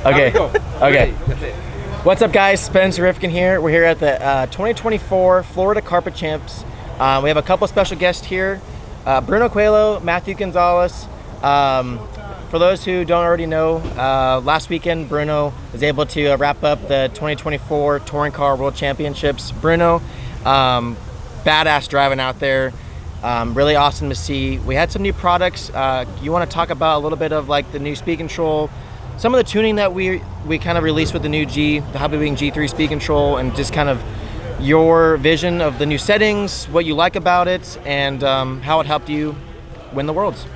Okay. Okay. What's up, guys? Spencer Rivkin here. We're here at the 2024 Florida Carpet Champs. We have a couple special guests here. Bruno Coelho, Matthew Gonzalez. For those who don't already know, last weekend Bruno was able to wrap up the 2024 Touring Car World Championships. Bruno, badass driving out there. Really awesome to see. We had some new products. You want to talk about a little bit of like the new speed control, some of the tuning that we kind of released with the new the Hobbywing G3 speed control, and just kind of your vision of the new settings, what you like about it, and how it helped you win the Worlds.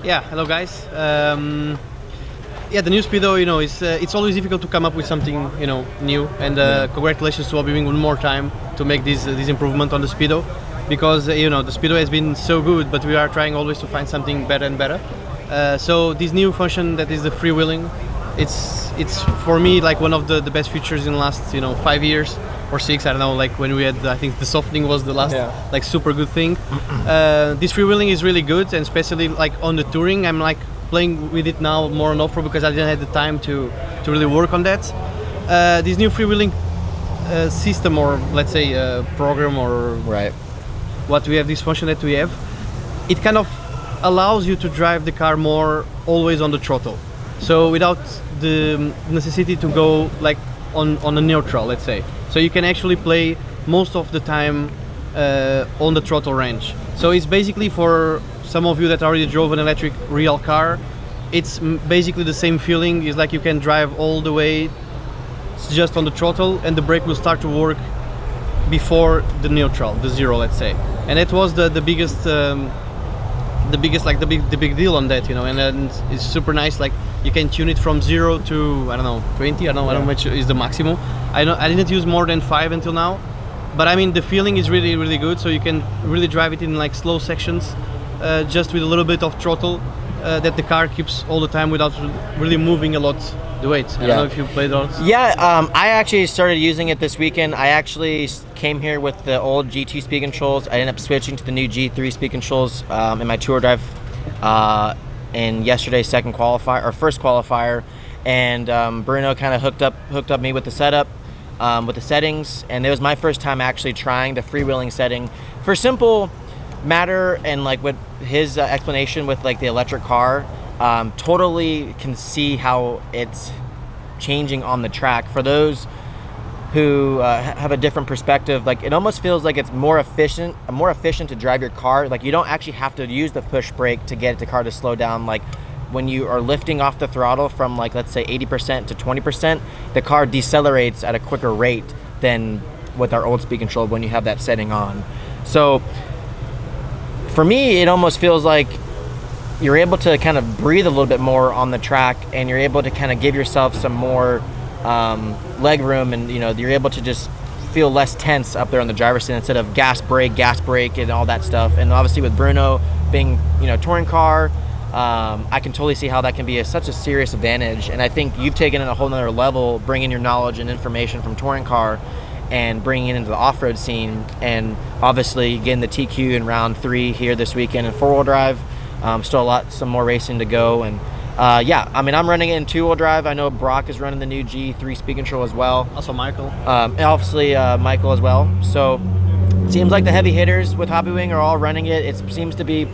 Yeah, hello guys. Yeah, the new Speedo, you know, it's always difficult to come up with something, you know, new. And congratulations to Hobbywing one more time to make this improvement on the Speedo, because you know the Speedo has been so good, but we are trying always to find something better and better. So this new function that is the freewheeling, it's for me like one of the best features in the last 5 years or 6. I don't know, like when we had, I think the softening was the last like super good thing. This freewheeling is really good, and especially like on the touring, I'm like playing with it now more and off because I didn't have the time to really work on that. This new freewheeling system, or let's say program, or what we have, this function that we have, it kind of allows you to drive the car more always on the throttle, so without the necessity to go like on a neutral, let's say. So you can actually play most of the time on the throttle range. So it's basically, for some of you that already drove an electric real car, it's basically the same feeling. It's like you can drive all the way just on the throttle, and the brake will start to work before the neutral, the zero, let's say. And it was the biggest big deal on that, and it's super nice. Like you can tune it from 0 to, I don't know, 20. I don't know how much is the maximum. I didn't use more than 5 until now, but I mean the feeling is really, really good. So you can really drive it in like slow sections, just with a little bit of throttle, that the car keeps all the time without really moving a lot the weight. I don't know if you played those. Yeah, I actually started using it this weekend. I actually came here with the old G2 speed controls. I ended up switching to the new G3 speed controls in my tour drive in yesterday's first qualifier, and Bruno kind of hooked up me with the setup, with the settings, and it was my first time actually trying the freewheeling setting for simple matter, and like with his explanation with like the electric car, totally can see how it's changing on the track. For those who have a different perspective, like it almost feels like it's more efficient to drive your car. Like you don't actually have to use the push brake to get the car to slow down. Like when you are lifting off the throttle from, like, let's say 80% to 20%, the car decelerates at a quicker rate than with our old speed control when you have that setting on. So for me, it almost feels like you're able to kind of breathe a little bit more on the track, and you're able to kind of give yourself some more leg room, and you're able to just feel less tense up there on the driver's seat instead of gas brake, and all that stuff. And obviously with Bruno being touring car, I can totally see how that can be such a serious advantage. And I think you've taken it a whole nother level, bringing your knowledge and information from touring car and bringing it into the off-road scene, and obviously getting the TQ in round 3 here this weekend in 4-wheel drive. Still some more racing to go, and yeah, I mean, I'm running it in 2-wheel drive. I know Brock is running the new G3 speed control as well. Also Michael. And obviously Michael as well. So it seems like the heavy hitters with Hobbywing are all running it. It seems to be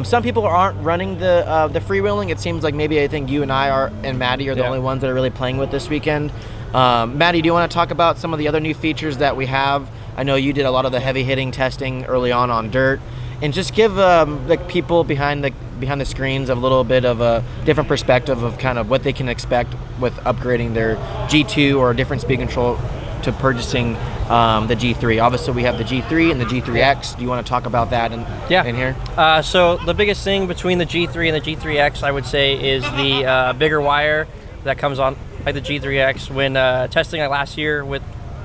some people aren't running the freewheeling. It seems like maybe I think you and I and Matty are the only ones that are really playing with this weekend. Matty, do you want to talk about some of the other new features that we have? I know you did a lot of the heavy hitting testing early on dirt, and just give the people behind the screens a little bit of a different perspective of kind of what they can expect with upgrading their G2 or a different speed control to purchasing the G3. Obviously, we have the G3 and the G3X. Do you want to talk about that in here? So the biggest thing between the G3 and the G3X, I would say, is the bigger wire that comes on like the G3X. When testing it last year with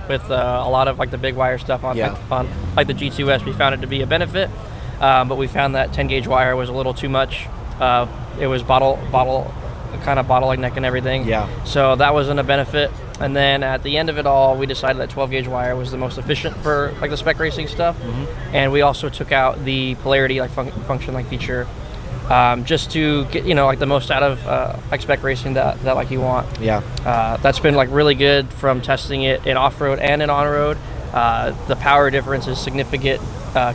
a lot of like the big wire stuff on like the G2S, we found it to be a benefit. But we found that 10 gauge wire was a little too much. It was kind of bottle-like neck and everything. So that wasn't a benefit. And then at the end of it all, we decided that 12 gauge wire was the most efficient for like the spec racing stuff. And we also took out the polarity like function like feature just to get like the most out of like spec racing that like you want. Yeah. That's been like really good from testing it in off-road and in on-road. The power difference is significant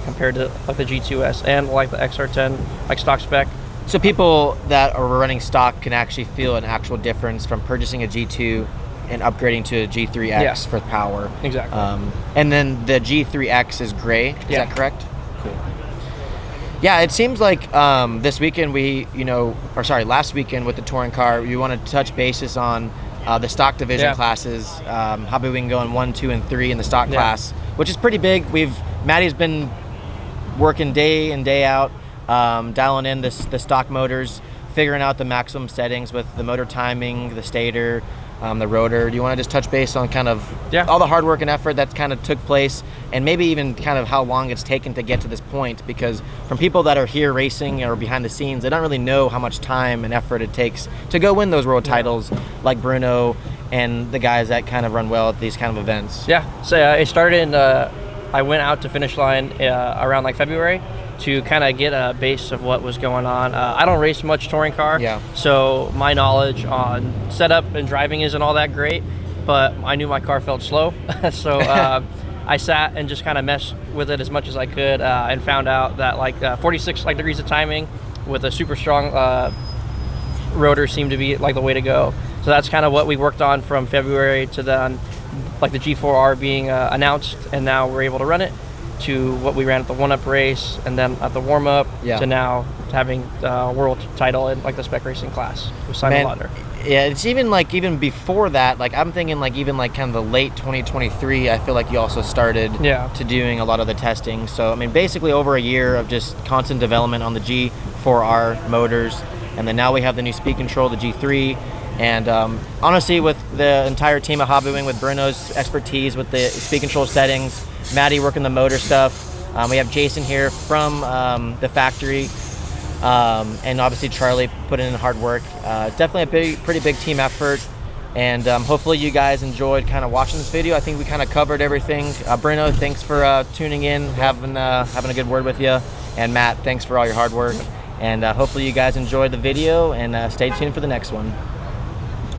compared to like the G2S and like the XR10 like stock spec. So people that are running stock can actually feel an actual difference from purchasing a G2 and upgrading to a G3X for power. Exactly. And then the G3X is gray. Is that correct? Cool. Yeah, it seems like this weekend last weekend with the touring car, we wanted to touch bases on the stock division classes. Hobbywing going 1, 2, and 3 in the stock class, which is pretty big. Matty's been working day in, day out, dialing in the stock motors, figuring out the maximum settings with the motor timing, the stator, the rotor. Do you want to just touch base on kind of all the hard work and effort that's kind of took place, and maybe even kind of how long it's taken to get to this point? Because from people that are here racing or behind the scenes, they don't really know how much time and effort it takes to go win those world titles, like Bruno and the guys that kind of run well at these kind of events. Yeah, so it started in, I went out to finish line around like February to kind of get a base of what was going on. I don't race much touring car, so my knowledge on setup and driving isn't all that great, but I knew my car felt slow. So I sat and just kind of messed with it as much as I could, and found out that like 46 degrees of timing with a super strong rotor seemed to be like the way to go. So that's kind of what we worked on from February to then like the G4R being announced, and now we're able to run it, to what we ran at the one-up race, and then at the warm-up, to now having world title in like the spec racing class with Simon Lauder. Yeah, it's even before that, like I'm thinking like even like kind of the late 2023, I feel like you also started to doing a lot of the testing. So I mean basically over a year of just constant development on the G4R motors, and then now we have the new speed control, the G3. And honestly, with the entire team at Hobbywing, with Bruno's expertise with the speed control settings, Matty working the motor stuff, we have Jason here from the factory, and obviously Charlie put in hard work. Definitely a pretty big team effort, and hopefully you guys enjoyed kind of watching this video. I think we kind of covered everything. Bruno, thanks for tuning in, having a good word with you, and Matt, thanks for all your hard work. And hopefully you guys enjoyed the video, and stay tuned for the next one.